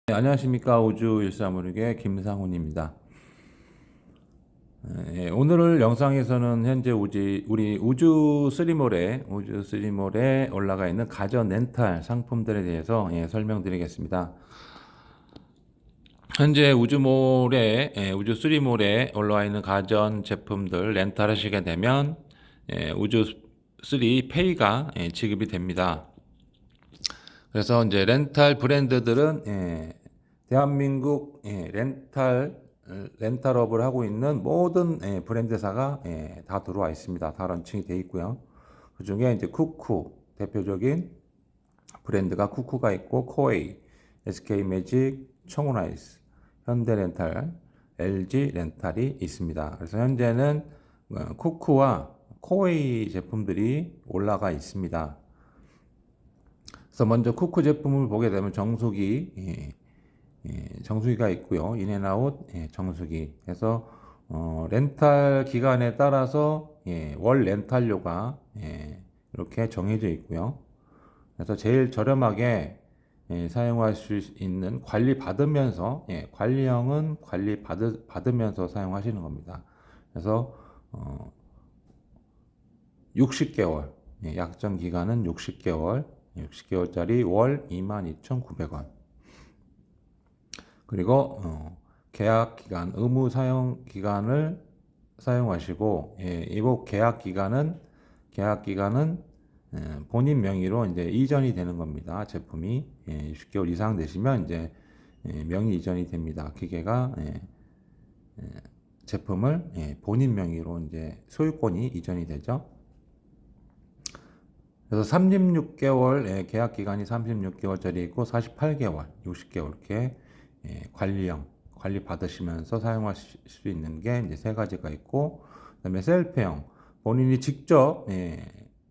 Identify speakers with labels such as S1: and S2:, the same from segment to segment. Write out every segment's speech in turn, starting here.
S1: 네, 안녕하십니까. 우주 일사무르의 김상훈입니다. 오늘 영상에서는 현재 우리 우주 3몰에 올라가 있는 가전 렌탈 상품들에 대해서 설명드리겠습니다. 현재 우주 3몰에 올라와 있는 가전 제품들 렌탈 하시게 되면 우주 3 페이가 지급이 됩니다. 그래서 이제 렌탈 브랜드들은 대한민국 렌탈업을 하고 있는 모든 브랜드사가 다 들어와 있습니다. 다 런칭이 되어 있고요. 그 중에 이제 쿠쿠 대표적인 브랜드가 쿠쿠가 있고 코웨이, SK매직, 청운아이스, 현대렌탈, LG 렌탈이 있습니다. 그래서 현재는 쿠쿠와 코웨이 제품들이 올라가 있습니다. 그래서 먼저 쿠쿠 제품을 보게 되면 정수기가 있고요. 인앤아웃 정수기. 그래서 렌탈 기간에 따라서 월 렌탈료가 이렇게 정해져 있고요. 그래서 제일 저렴하게 사용할 수 있는 관리형은 받으면서 사용하시는 겁니다. 그래서 60개월, 약정 기간은 60개월짜리 월 22,900원. 그리고 계약 기간, 의무 사용 기간을 사용하시고, 이거 계약 기간은 본인 명의로 이제 이전이 되는 겁니다. 제품이 60개월 이상 되시면 이제 명의 이전이 됩니다. 기계가 제품을 본인 명의로 이제 소유권이 이전이 되죠. 그래서 36개월 계약 기간이 36개월짜리 있고 48개월, 60개월 이렇게 관리 받으시면서 사용하실 수 있는 게 이제 세 가지가 있고, 그다음에 셀프형 본인이 직접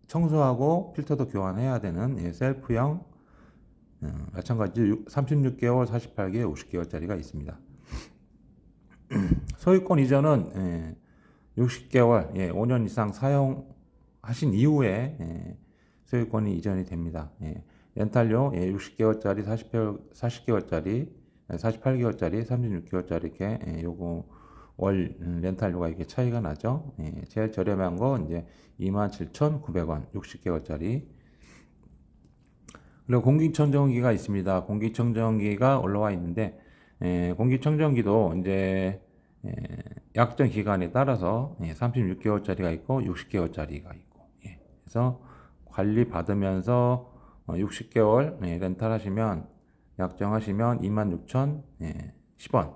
S1: 청소하고 필터도 교환해야 되는 셀프형 마찬가지 36개월, 48개월, 50개월짜리가 있습니다. 소유권 이전은 60개월, 5년 이상 사용하신 이후에 소유권이 이전이 됩니다. 렌탈료 60개월짜리, 40개월짜리, 48개월짜리, 36개월짜리 이렇게 요거 월 렌탈료가 이렇게 차이가 나죠. 제일 저렴한 거 이제 27,900원 60개월짜리. 그리고 공기청정기가 있습니다. 공기청정기가 올라와 있는데 공기청정기도 이제 약정 기간에 따라서 36개월짜리가 있고 60개월짜리가 있고 그래서 관리 받으면서 60개월 렌탈 하시면 약정하시면 26,010원.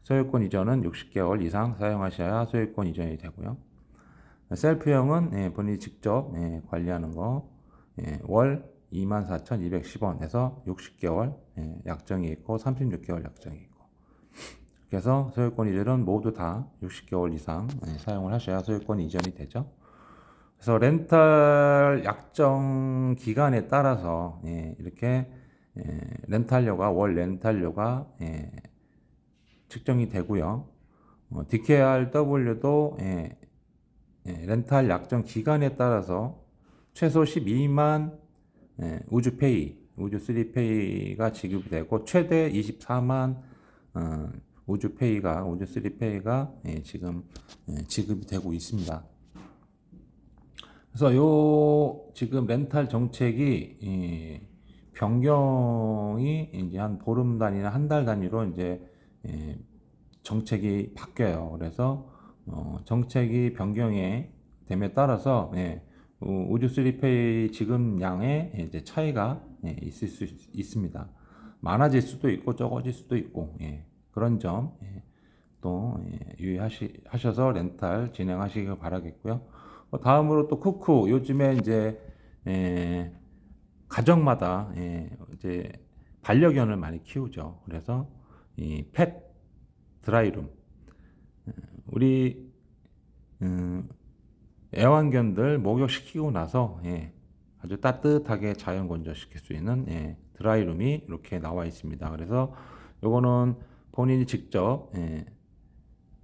S1: 소유권 이전은 60개월 이상 사용하셔야 소유권 이전이 되고요. 셀프형은 본인이 직접 관리하는 거 월 24,210원 해서 60개월 약정이 있고 36개월 약정이 있고, 그래서 소유권 이전은 모두 다 60개월 이상 사용을 하셔야 소유권 이전이 되죠. 그래서 렌탈 약정 기간에 따라서 이렇게 월 렌탈료가 측정이 되고요. DKRW도 렌탈 약정 기간에 따라서 최소 12만 우주3페이가 지급이 되고, 최대 24만 우주3페이가 지금 지급이 되고 있습니다. 그래서 지금 렌탈 정책이 변경이 이제 한 보름 단위나 한 달 단위로 이제 정책이 바뀌어요. 그래서 정책이 변경에 됨에 따라서 우주3페이 지급량에 이제 차이가 있을 수 있습니다. 많아질 수도 있고 적어질 수도 있고 그런 점 또 유의하셔서 렌탈 진행하시길 바라겠고요. 다음으로 또 쿠쿠, 요즘에 이제 가정마다 이제 반려견을 많이 키우죠. 그래서 이 펫 드라이룸, 우리 애완견들 목욕시키고 나서 아주 따뜻하게 자연 건조시킬 수 있는 드라이룸이 이렇게 나와 있습니다. 그래서 요거는 본인이 직접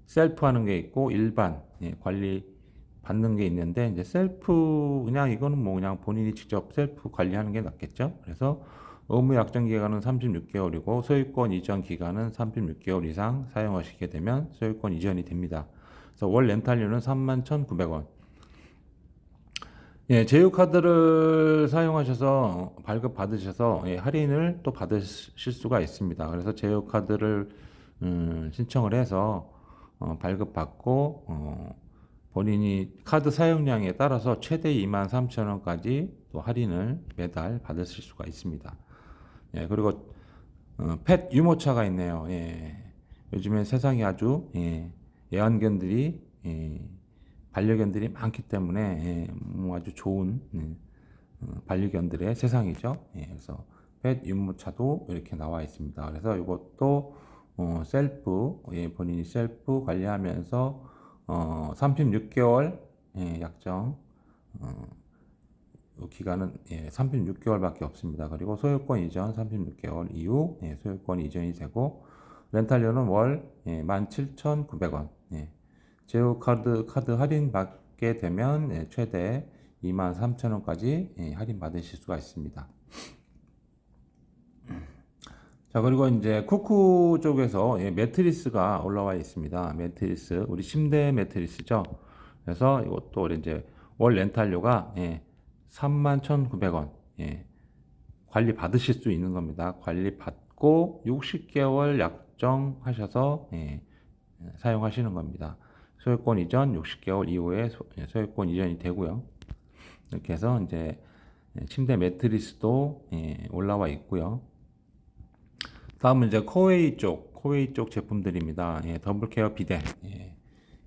S1: 셀프하는 게 있고 일반 관리 받는 게 있는데, 이제 셀프 그냥 이거는 뭐 그냥 본인이 직접 셀프 관리하는 게 낫겠죠. 그래서 의무 약정 기간은 36개월이고 소유권 이전 기간은 36개월 이상 사용하시게 되면 소유권 이전이 됩니다. 그래서 월 렌탈료는 31,900원. 예, 제휴카드를 사용하셔서 발급 받으셔서 예, 할인을 또 받으실 수가 있습니다. 그래서 제휴카드를 신청을 해서 발급 받고 본인이 카드 사용량에 따라서 최대 23,000원까지 또 할인을 매달 받으실 수가 있습니다. 예, 그리고 펫 유모차가 있네요. 예, 요즘엔 세상이 아주 애완견들이 반려견들이 많기 때문에 뭐 아주 좋은 반려견들의 세상이죠. 예, 그래서 펫 유모차도 이렇게 나와 있습니다. 그래서 이것도 셀프 본인이 셀프 관리하면서 36개월 약정 기간은 36개월밖에 없습니다. 그리고 소유권 이전 36개월 이후 소유권 이전이 되고 렌탈료는 월 17,900원. 제휴 카드 할인 받게 되면 최대 23,000원까지 할인 받으실 수가 있습니다. 자, 그리고 이제 쿠쿠 쪽에서 매트리스가 올라와 있습니다. 매트리스, 우리 침대 매트리스죠. 그래서 이것도 이제 월 렌탈료가 31,900원. 관리 받으실 수 있는 겁니다. 관리 받고 60개월 약정하셔서 사용하시는 겁니다. 소유권 이전 60개월 이후에 소유권 이전이 되고요. 이렇게 해서 이제 침대 매트리스도 올라와 있고요. 다음은 이제 코웨이 쪽 제품들입니다. 더블 케어 비데,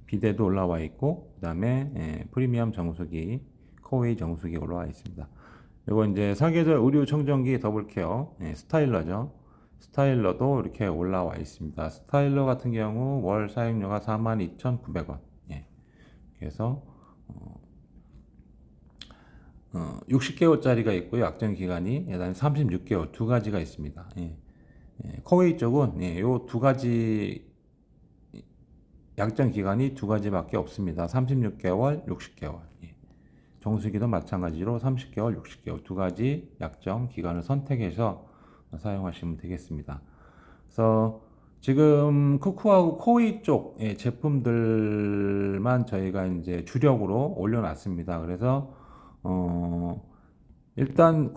S1: 비데도 올라와 있고, 그 다음에 프리미엄 정수기, 코웨이 정수기 올라와 있습니다. 그리고 이제 사계절 의류 청정기 더블 케어, 스타일러죠. 스타일러도 이렇게 올라와 있습니다. 스타일러 같은 경우 월 사용료가 42,900원. 그래서 60개월짜리가 있고요. 약정 기간이 그다음에 36개월 두 가지가 있습니다. 코웨이 쪽은 요 두 가지 약정 기간이 두 가지밖에 없습니다. 36개월, 60개월. 정수기도 마찬가지로 30개월, 60개월 두 가지 약정 기간을 선택해서 사용하시면 되겠습니다. 그래서 지금 쿠쿠하고 코웨이 쪽 제품들만 저희가 이제 주력으로 올려놨습니다. 그래서 일단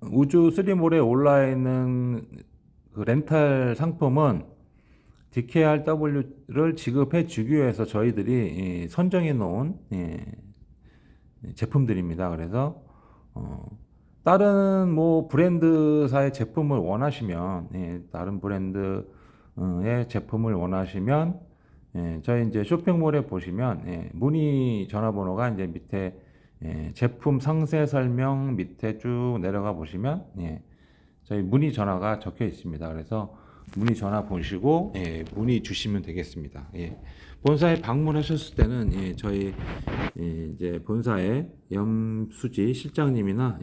S1: 우주 3몰에 올라 있는 그 렌탈 상품은 DKRW를 지급해 주기 위해서 저희들이 선정해 놓은 제품들입니다. 그래서 다른 뭐 브랜드사의 제품을 원하시면 다른 브랜드의 제품을 원하시면 저희 이제 쇼핑몰에 보시면 문의 전화번호가 이제 밑에 제품 상세 설명 밑에 쭉 내려가 보시면 저희 문의 전화가 적혀 있습니다. 그래서 문의 전화 보시고 문의 주시면 되겠습니다. 본사에 방문하셨을 때는 저희 이제 본사의 염수지 실장님이나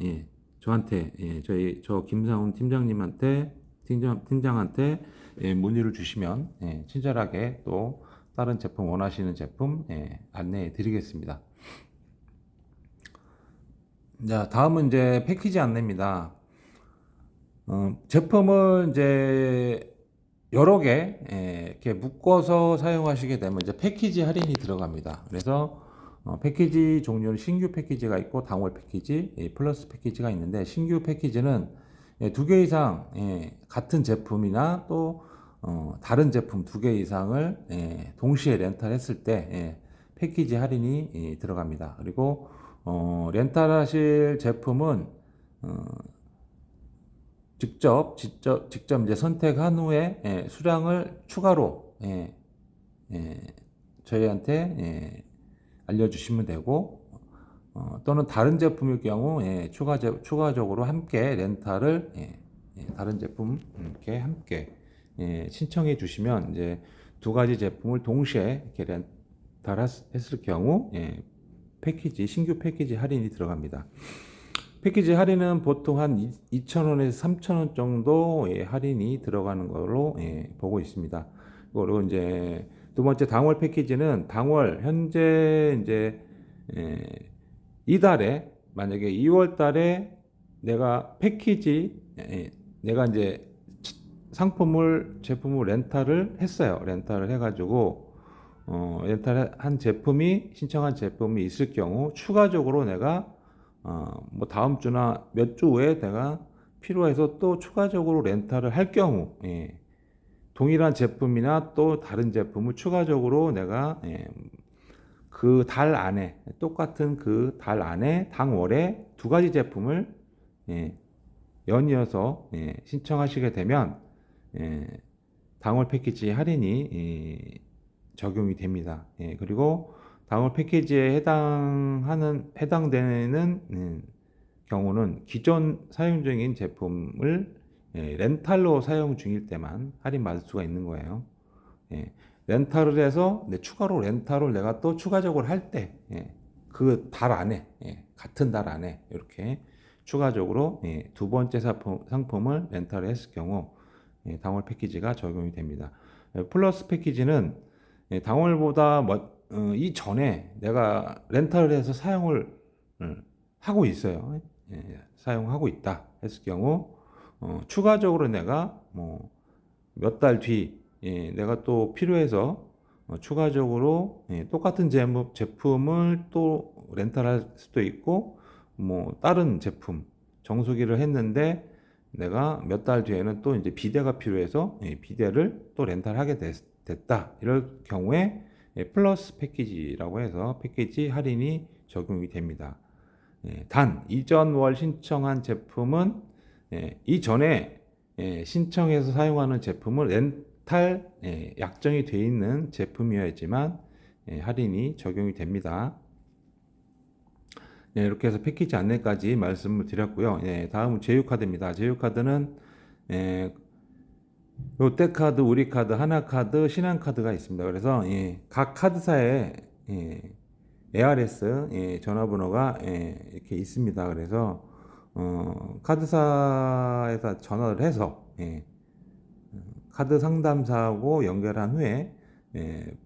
S1: 저한테 저 김상훈 팀장님한테 팀장한테 문의를 주시면 친절하게 또 다른 제품 원하시는 제품 안내해 드리겠습니다. 자, 다음은 이제 패키지 안내입니다. 제품을 이제 여러 개 이렇게 묶어서 사용하시게 되면 이제 패키지 할인이 들어갑니다. 그래서 패키지 종류는 신규 패키지가 있고 당월 패키지, 플러스 패키지가 있는데 신규 패키지는 두 개 이상 같은 제품이나 또 다른 제품 두 개 이상을 동시에 렌탈했을 때 패키지 할인이 들어갑니다. 그리고 렌탈하실 제품은 직접 이제 선택한 후에 수량을 추가로 저희한테 알려주시면 되고 또는 다른 제품일 경우 추가적으로 함께 렌탈을 다른 제품 이렇게 함께 신청해 주시면 이제 두 가지 제품을 동시에 이렇게 렌탈했을 경우 신규 패키지 할인이 들어갑니다. 패키지 할인은 보통 한 2,000원에서 3,000원 정도 할인이 들어가는 걸로 보고 있습니다. 그리고 이제 두 번째 당월 패키지는 당월 현재 이제 이달에 만약에 2월 달에 내가 패키지, 내가 이제 제품을 렌탈을 했어요. 렌탈을 해가지고, 렌탈한 제품이, 신청한 제품이 있을 경우, 추가적으로 내가, 뭐 다음 주나 몇 주 후에 내가 필요해서 또 추가적으로 렌탈을 할 경우, 동일한 제품이나 또 다른 제품을 추가적으로 내가, 그 달 안에, 똑같은 그 달 안에 당월에 두 가지 제품을, 예, 연이어서 신청하시게 되면 당월 패키지 할인이 적용이 됩니다. 그리고 당월 패키지에 해당되는 경우는 기존 사용 중인 제품을 렌탈로 사용 중일 때만 할인 받을 수가 있는 거예요. 렌탈을 해서 추가로 렌탈을 내가 또 추가적으로 할 때 그 달 안에 같은 달 안에 이렇게 추가적으로 두 번째 상품을 렌탈을 했을 경우 당월 패키지가 적용이 됩니다. 플러스 패키지는 당월보다 이전에 내가 렌탈을 해서 사용을 하고 있어요. 사용하고 있다 했을 경우 추가적으로 내가 뭐 몇 달 뒤 내가 또 필요해서 추가적으로 똑같은 제품을 또 렌탈할 수도 있고 뭐 다른 제품 정수기를 했는데 내가 몇 달 뒤에는 또 이제 비대가 필요해서 비대를 또 렌탈하게 됐다. 이럴 경우에 플러스 패키지라고 해서 패키지 할인이 적용이 됩니다. 단 이전 월 신청한 제품은 이전에 신청해서 사용하는 제품을 렌탈 약정이 되어 있는 제품이어야지만 할인이 적용이 됩니다. 이렇게 해서 패키지 안내까지 말씀을 드렸고요. 다음은 제휴카드입니다. 제휴카드는 롯데카드, 우리카드, 하나카드, 신한카드가 있습니다. 그래서 각 카드사에 ARS 전화번호가 이렇게 있습니다. 그래서 카드사에서 전화를 해서 카드 상담사하고 연결한 후에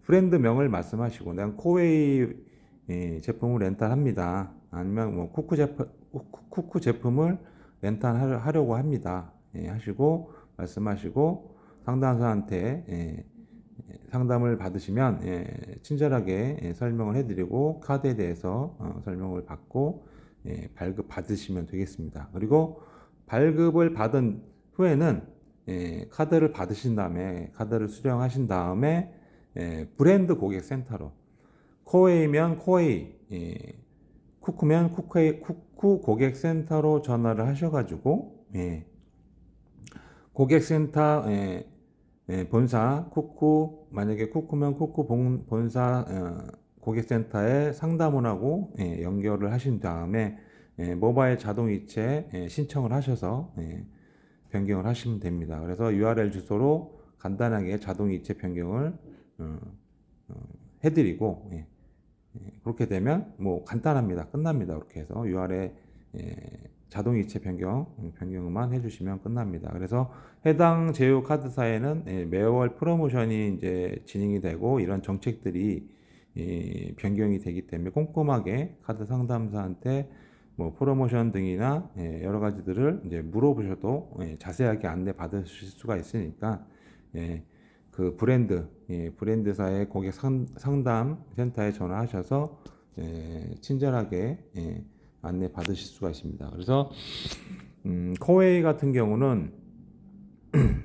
S1: 브랜드명을 말씀하시고 내가 코웨이 제품을 렌탈합니다. 아니면 뭐 쿠쿠 제품을 렌탈하려고 합니다. 하시고 말씀하시고 상담사한테 상담을 받으시면 친절하게 설명을 해드리고 카드에 대해서 설명을 받고 발급 받으시면 되겠습니다. 그리고 발급을 받은 후에는 카드를 받으신 다음에 카드를 수령하신 다음에 브랜드 고객센터로 코웨이면 코웨이, 쿠쿠면 쿠쿠 고객센터로 전화를 하셔가지고 고객센터 본사 쿠쿠 만약에 쿠쿠면 쿠쿠 본사 고객센터에 상담원하고 연결을 하신 다음에 모바일 자동이체 신청을 하셔서 변경을 하시면 됩니다. 그래서 URL 주소로 간단하게 자동이체 변경을 해드리고 그렇게 되면 뭐 간단합니다. 끝납니다. 그렇게 해서 URL 자동이체 변경만 해주시면 끝납니다. 그래서 해당 제휴 카드사에는 매월 프로모션이 이제 진행이 되고 이런 정책들이 변경이 되기 때문에 꼼꼼하게 카드 상담사한테 뭐 프로모션 등이나 여러 가지들을 이제 물어보셔도 자세하게 안내 받으실 수가 있으니까 그 브랜드사의 고객 상담 센터에 전화하셔서 친절하게 안내 받으실 수가 있습니다. 그래서 코웨이 같은 경우는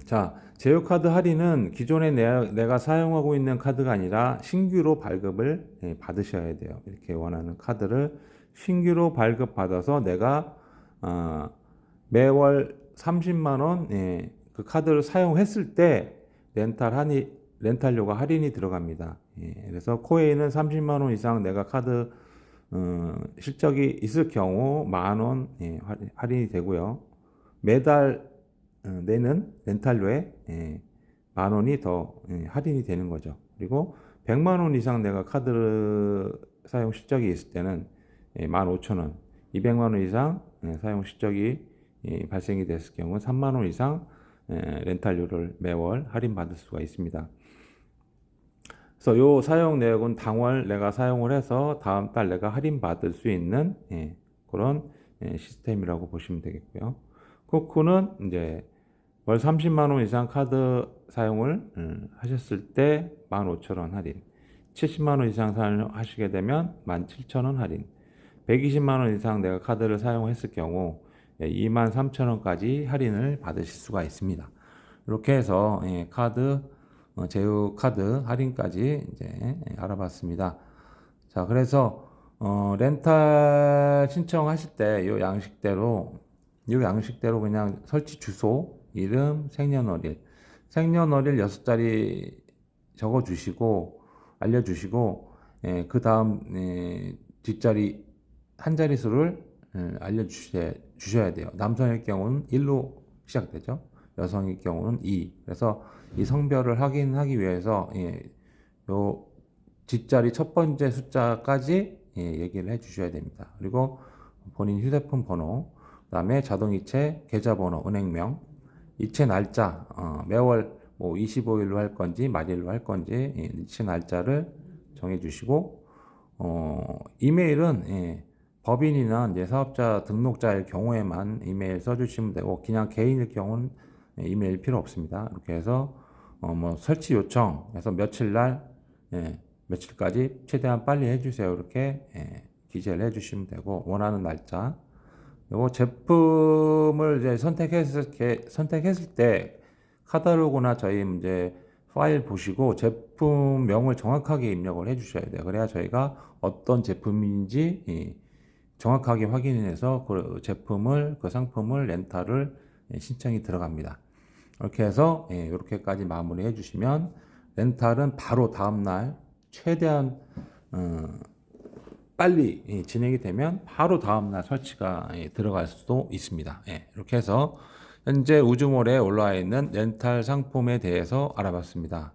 S1: 자 제휴카드 할인은 기존에 내가 사용하고 있는 카드가 아니라 신규로 발급을 받으셔야 돼요. 이렇게 원하는 카드를 신규로 발급 받아서 내가 매월 30만 원 그 카드를 사용했을 때 렌탈료가 할인이 들어갑니다. 그래서 코웨이는 30만 원 이상 내가 카드 실적이 있을 경우 10,000원 할인이 되고요. 매달 내는 렌탈료에 10,000원이 더 할인이 되는 거죠. 그리고 100만 원 이상 내가 카드 사용 실적이 있을 때는 15,000원, 200만 원 이상 사용 실적이 발생이 됐을 경우 3만 원 이상 렌탈료를 매월 할인받을 수가 있습니다. 그래서 요 사용 내역은 당월 내가 사용을 해서 다음 달 내가 할인받을 수 있는 그런 시스템이라고 보시면 되겠고요. 쿠쿠는 이제 월 30만 원 이상 카드 사용을 하셨을 때 15,000원 할인, 70만 원 이상 사용하시게 되면 17,000원 할인, 120만 원 이상 내가 카드를 사용했을 경우 23,000원까지 할인을 받으실 수가 있습니다. 이렇게 해서 카드 제휴 카드 할인까지 이제 알아봤습니다. 자, 그래서 렌탈 신청하실 때 요 양식대로 그냥 설치 주소, 이름, 생년월일 6자리 적어 주시고 알려주시고, 그 다음 뒷자리 한 자릿수를 알려주셔야 돼요. 남성일 경우는 1로 시작되죠. 여성일 경우는 2. 그래서 이 성별을 확인하기 위해서 요 뒷자리 첫 번째 숫자까지 얘기를 해 주셔야 됩니다. 그리고 본인 휴대폰 번호, 그다음에 자동이체 계좌번호, 은행명, 이체 날짜, 매월 뭐 25일로 할 건지 말일로 할 건지 이체 날짜를 정해 주시고, 이메일은 법인이나 이제 사업자 등록자일 경우에만 이메일 써주시면 되고, 그냥 개인일 경우는 이메일 필요 없습니다. 이렇게 해서 뭐 설치 요청해서 며칠 날 며칠까지 최대한 빨리 해주세요. 이렇게 기재를 해주시면 되고, 원하는 날짜. 요거 제품을 이제 선택했을 때 카탈로그나 저희 이제 파일 보시고 제품명을 정확하게 입력을 해주셔야 돼요. 그래야 저희가 어떤 제품인지 정확하게 확인해서 그 제품을, 그 상품을 렌탈을 신청이 들어갑니다. 이렇게 해서 이렇게까지 마무리 해주시면 렌탈은 바로 다음날 최대한 빨리 진행이 되면 바로 다음날 설치가 들어갈 수도 있습니다. 이렇게 해서 현재 우주몰에 올라와 있는 렌탈 상품에 대해서 알아봤습니다.